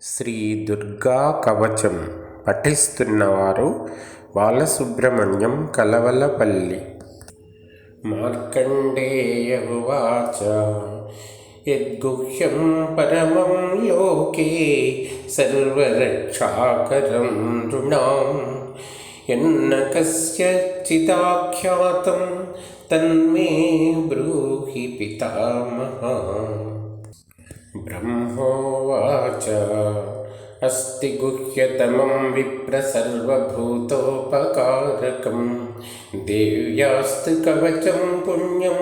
శ్రీ దుర్గా కవచం పఠిస్తున్నవారు బాలసుబ్రహ్మణ్యం కలవలపల్లి. మార్కండేయ ఉవాచ యద్గుహ్యం పరమం లోకే సర్వరక్షాకరం నృణాం యన్న కస్యచిదాఖ్యాతం తన్మే బ్రూహి పితామహ. బ్రహ్మోవాచ అస్తి గుహ్యతమం విప్ర సర్వభూతోపకారకం దేవ్యాస్తు కవచం పుణ్యం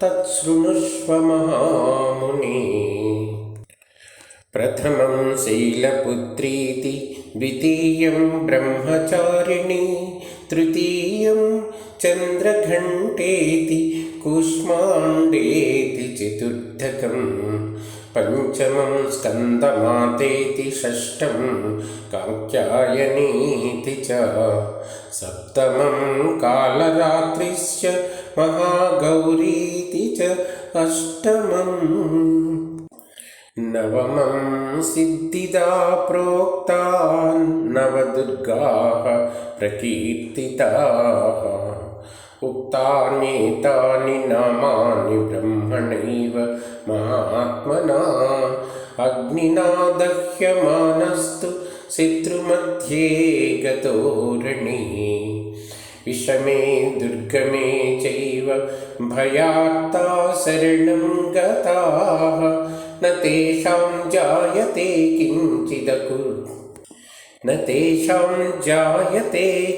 తచ్ఛృణుష్వ మహాముని. ప్రథమం శైలపుత్రీతి ద్వితీయం బ్రహ్మచారిణి తృతీయం చంద్రఘంటేతి కూష్మాండేతి చతుర్థకం పంచమం స్కందమాతేతి షష్టం కాత్యాయనీతి చ సప్తమం కాళరాత్రిశ్చ మహాగౌరీతి చ అష్టమం నవమం సిద్ధిదా ప్రోక్తా నవదుర్గాః ప్రకీర్తితాః. ఉక్తాన్యేతాని నామాని బ్రహ్మణైవ మహాత్మనా అగ్నినా దహ్యమానస్తు శత్రుమధ్యే గతో రణే. విషమే దుర్గమే చైవ భయార్తా శరణం గతాః న తేషాం జాయతే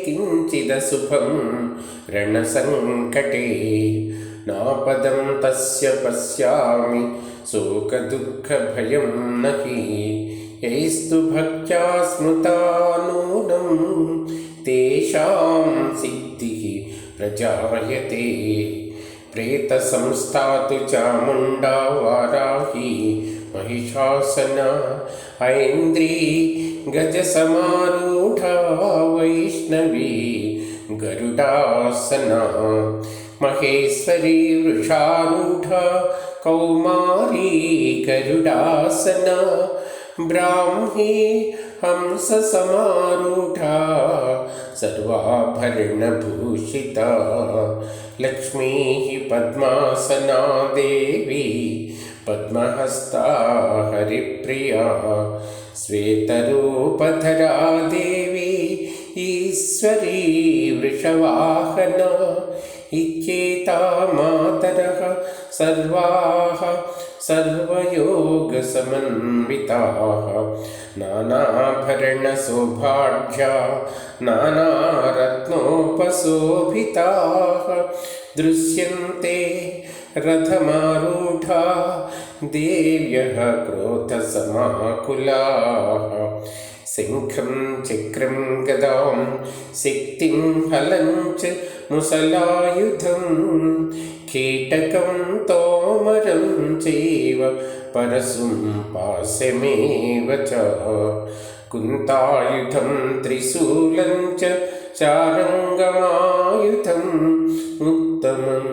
కించిదశుభం రణసంకటే. నాపదం తస్య పశ్యామి శోకదుఃఖభయం నహి యైస్తు భక్త్యా స్మృతా నూనం తేషాం సిద్ధిః ప్రజాయతే. ప్రేతసంస్థాతు చాముండా వారాహి మహిషాసనా ఐంద్రీ గజసమారూఢా వైష్ణవీ గరుడాసనా మహేశ్వరీ వృషారూఢా కౌమారీ గరుడాసనా బ్రాహ్మీ హంససమారూఢా సర్వాభరణభూషితా లక్ష్మీ పద్మాసనా దేవీ పద్మహస్తా హరిప్రియా శ్వేతరూపధరా దేవీ ఈశ్వరీ వృషవాహనా. ఇచ్చేతా మాతరః సర్వాః సర్వయోగసమన్వితాః నానాభరణశోభాఢ్యా నానారత్నోపశోభితాః దృశ్యంతే రథమారూఢా దేవ్యః క్రోధసమాకులాః. శంఖం చక్రం గదాం శక్తిం హలం చ ముసలాయుధం కీటకం తోమరం చైవ పరశుం పాశమేవ చ కుంతాయుధం త్రిశూలం చ చారంగమాయుధం ఉత్తమం.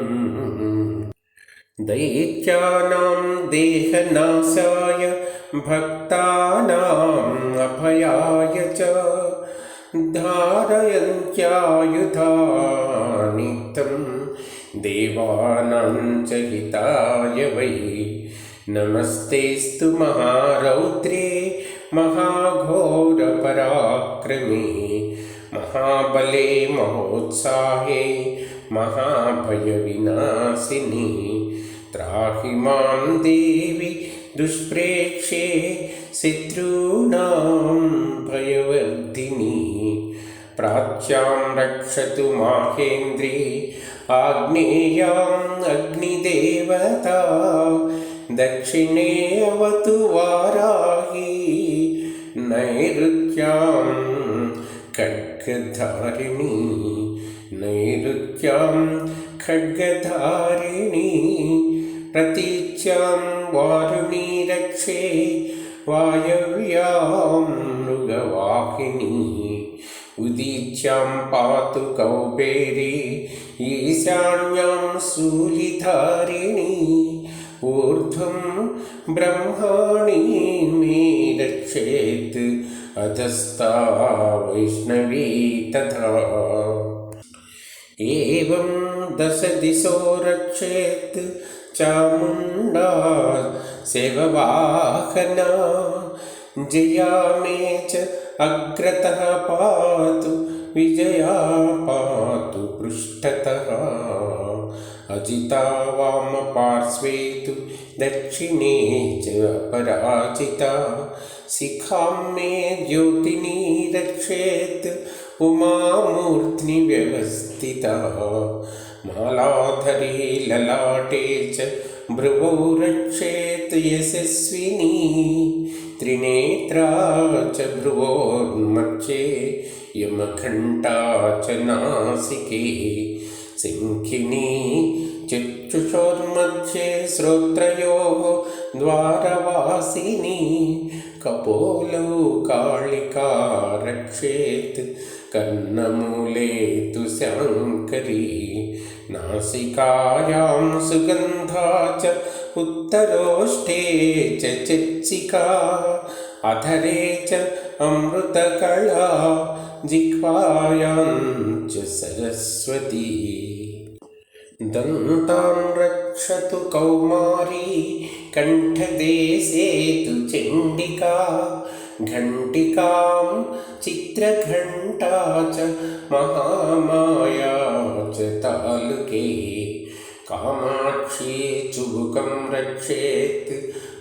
దైత్యానాం దేహనాశాయ భక్తానాం అభయాయ చ ధారయంత్యాయుధాని తం దేవానాం చ హితాయ వై. నమస్తేస్తు మహారౌద్రే మహాఘోరపరాక్రమే మహాబలే మహోత్సాహే మహాభయవినాశిని. త్రాహి మాం దేవి దుష్ప్రేక్షే శత్రూణాం భయవర్ధిని. ప్రాచ్యాం రక్షతు మాహేంద్రీ ఆగ్నేయాం అగ్నిదేవతా దక్షిణే అవతు వారాహి నైరుత్యాం ఖడ్గధారిణి ప్రతీచ్యాం వారుణీ రక్షే వాయవ్యాం మృగవాహిని. ఉదీచ్యాం పాతు కౌబేరీ ఈశాన్యాం శూలిధారిణి. ऊर्ध्वं ब्रह्माणि मे रक्ष रक्षेत् अधस्ता वैष्णवी तथा एवं दश दिशो रक्षेत् चामुण्डा सेववाहना जया मे च अग्रतः पातु विजया पातु पृष्ठतः अजिता वामपार्श्वे तु दक्षिणे च अपराजिता शिखां मे ज्योतिनी रक्षेत् उमामूर्ध्नि व्यवस्थिता मालाधरी ललाटे च भ्रुवौ रक्षेत् यशस्विनी त्रिनेत्रा च भ्रुवोर्मध्ये यमघण्टा च नासिके सिंहिनी चक्षुषोर्मध्ये श्रोत्रयोः द्वारवासिनी कपोलौ कालिका रक्षेत् कर्णमूले तु शाङ्करी नासिकायां सुगन्धा च उत्तरोष्ठे च चर्चिका अधरे च अमृतकला जिह्वायां च सरस्वती दन्तान् रक्षतु कौमारी कण्ठदेशे तु चण्डिका घण्टिकां चित्रघण्टा च महामाया च तालुके कामाक्षी चुबुकं रक्षेत्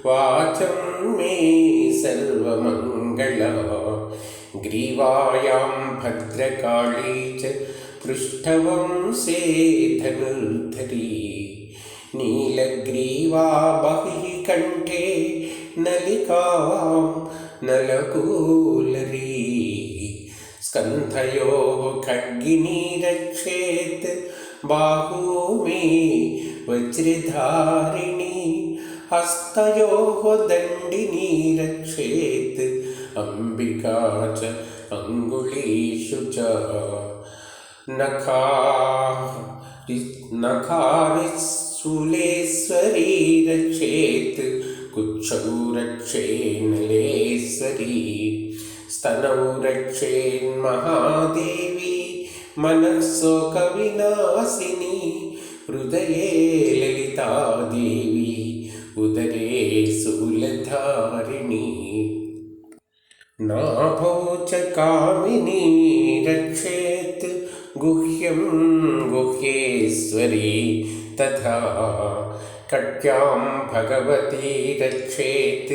वाचं मे सर्वमङ्गला ग्रीवायां भद्रकाली च पृष्ठवंशे धनुर्धरी नीलग्रीवा बहिः कण्ठे नलिकां नलकूलरी स्कन्धयोः खड्गिनी रक्षेत् बाहू मे वज्रधारिणी हस्तयोः दण्डिनी रक्षेत् अम्बिका च अङ्गुलीषु च नखारिशूलेश्वरी रक्षेत् कुक्षौ रक्षेन्नलेश्वरी स्तनौ रक्षेन्महादेवी मनः शोकविनाशिनी हृदये ललिता देवी उदरे शूलधारिणी नाभौ च कामिनी रक्षेत् गुह्यं गुह्येश्वरी तथा कट्यां भगवती रक्षेत्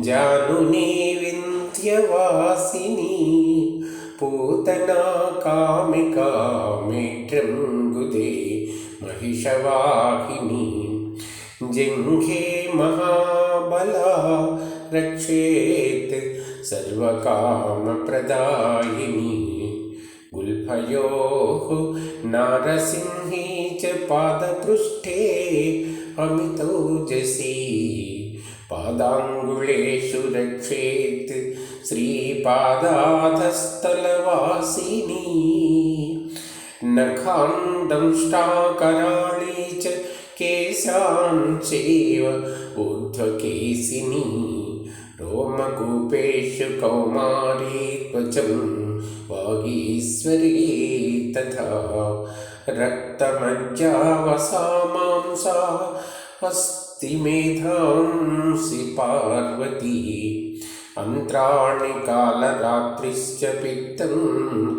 जानुनी विन्ध्यवासिनी पूतना कामिका मेढ्रं गुदे महिषवाहिनी जिह्वे महाबला रक्षेत् सर्वकामप्रदायिनी गुल्फयोः नारसिंही च पादपृष्ठे अमितौजसी पादाङ्गुलेषु रक्षेत् श्रीपादाधस्थलवासिनी नखान् दंष्टाकराळी च केशान् चैव ऊर्ध्वकेशिनी रोमकूपेषु कौमारी त्वचं वागीश्वरी तथा रक्तमज्जावसा मांसा अस्तिमेधांसि पार्वती अन्त्राणि कालरात्रिश्च पित्तं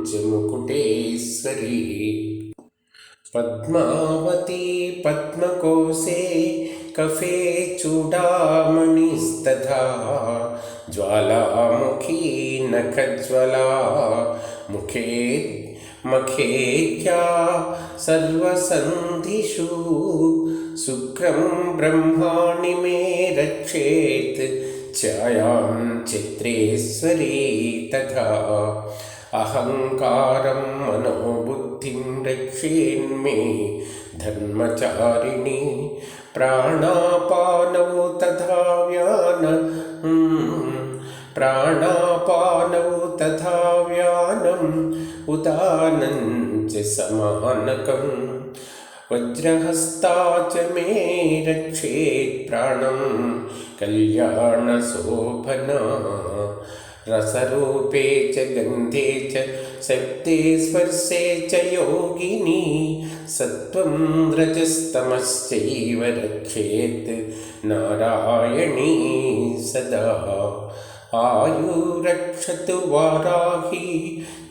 च मुकुटेश्वरी पद्मावती पद्मकोशे कफे चूडामणिस्तथा ज्वालामुखी नखज्वला मखेख्या सर्वसन्धिषु शुक्रं ब्रह्माणि मे रक्षेत् छायां चित्रेश्वरी तथा अहङ्कारं मनोबुद्धिं रक्षेन्मे धर्मचारिणी प्राणापानौ तथा व्यानम् उदानं च समानकम् वज्रहस्ता च मे रक्षेत् प्राणं कल्याणशोभना रसरूपे च गन्धे च शब्दे स्पर्शे च योगिनी सत्त्वं रजस्तमश्चैव रक्षेत् नारायणी सदा आयुरक्षतु वाराही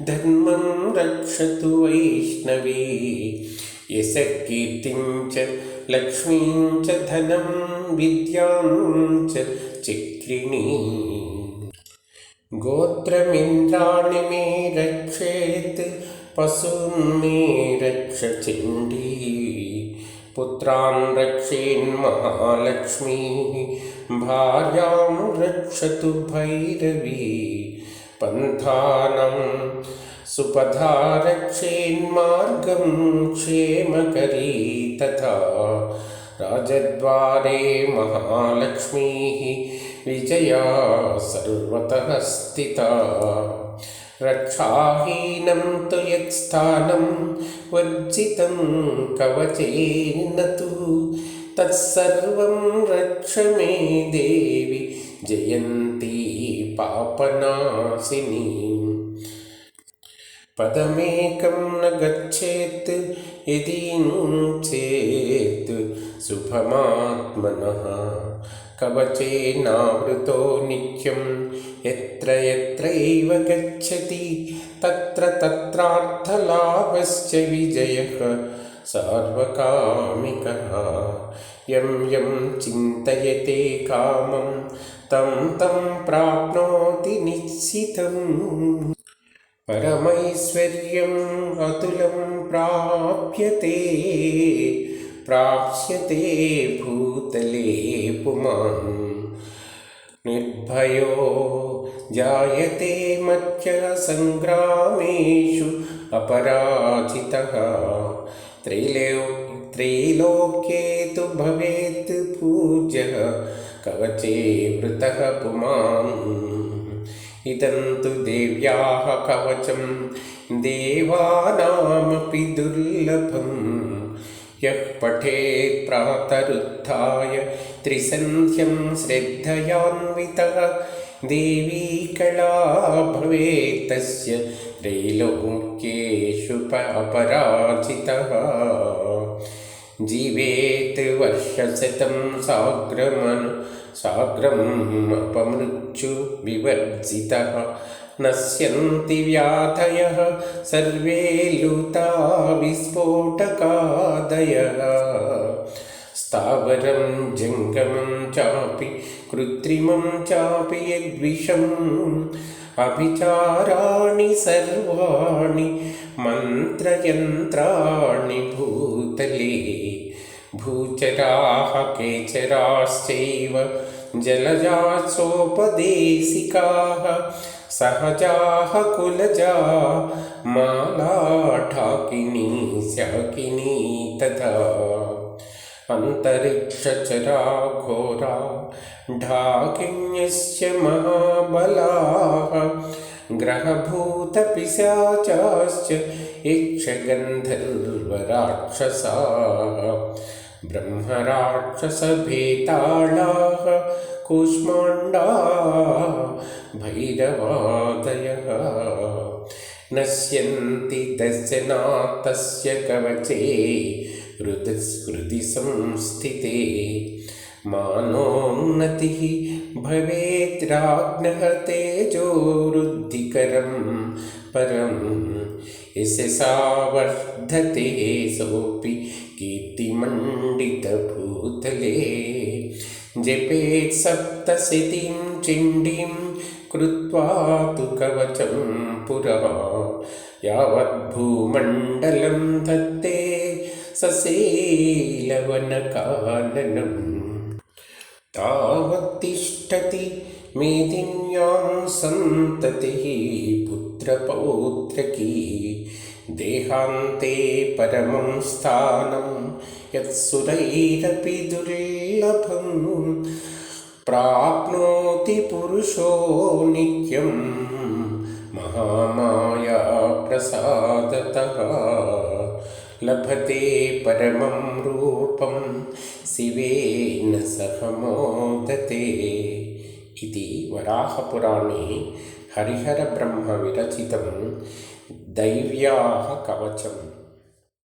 धर्मं रक्षतु वैष्णवी यशः कीर्तिं च लक्ष्मीं च धनं विद्यां च चक्रिणी गोत्रमिन्द्राणि मे रक्षेत् पशून् मे रक्ष चण्डी पुत्रान् रक्षेन्महालक्ष्मीः भार्यां रक्षतु भैरवी पन्थानं सुपथा रक्षेन्मार्गं क्षेमकरी तथा राजद्वारे महालक्ष्मीः विजया सर्वतः स्थिता रक्षाहीनं तु यत्स्थानं वर्जितं कवचेन तु तत्सर्वं रक्ष मे देवि जयन्ती पापनाशिनी पदमेकं न गच्छेत् यदि चेत् शुभमात्मनः कवचेनावृतो नित्यं यत्र यत्रैव गच्छति तत्र तत्रार्थलाभश्च विजयः सार्वकामिकः यं यं चिन्तयते कामं तं तं प्राप्नोति निश्चितम् परमैश्वर्यम् अतुलं प्राप्स्यते भूतले पुमान् निर्भयो जायते मध्यः संग्रामेषु अपराजितः त्रैलोक्ये तु भवेत् पूज्यः कवचे वृतः पुमान् इदं तु देव्याः कवचं देवानामपि दुर्लभम् यः पठेत् प्रातरुत्थाय त्रिसन्ध्यं श्रद्धयान्वितः देवी कला भवेत् तस्य त्रैलोक्येषु अपराजितः जीवेत् वर्षशतं साग्रम् अपमृत्यु विवर्जितः नश्यन्ति व्याधयः सर्वे लुता विस्फोटकादयः स्थावरं जङ्गमं चापि कृत्रिमं चापि यद्विषम् अभिचाराणि सर्वाणि मन्त्रयन्त्राणि भूतले भूचराः केचराश्चैव जलजासोपदेशिकाः सहजाः कुलजा मालाढाकिनी शाकिनी तथा अन्तरिक्षचरा घोरा ढाकिन्यस्य महाबलाः ग्रहभूतपिशाचाश्च यक्षगन्धर्वराक्षसाः ब्रह्मराक्षसभेताळाः कूष्माण्डाः भैरवादयः नश्यन्ति दशनात् तस्य कवचे हृदि संस्थिते मानोन्नतिः भवेत् राज्ञः तेजोरुद्धिकरं परम् यशसा वर्धते सोऽपि कीर्तिमण्डितभूतले जपेत् सप्तशतीं चण्डीं कृत्वा तु कवचं पुरा यावद्भूमण्डलं धत्ते सशीलवनकाननम् तावत्तिष्ठति मेदिन्यां सन्ततिः पुत्रपौत्रकी देहान्ते परमं स्थानं यत्सुरैरपि दुर्लभं प्राप्नोति पुरुषो नित्यं महामाया प्रसादतः लभते परमं रूपं शिवेन सह मोदते इति वराहपुराणे हरिहरब्रह्मविरचितं दैव्याः कवचं।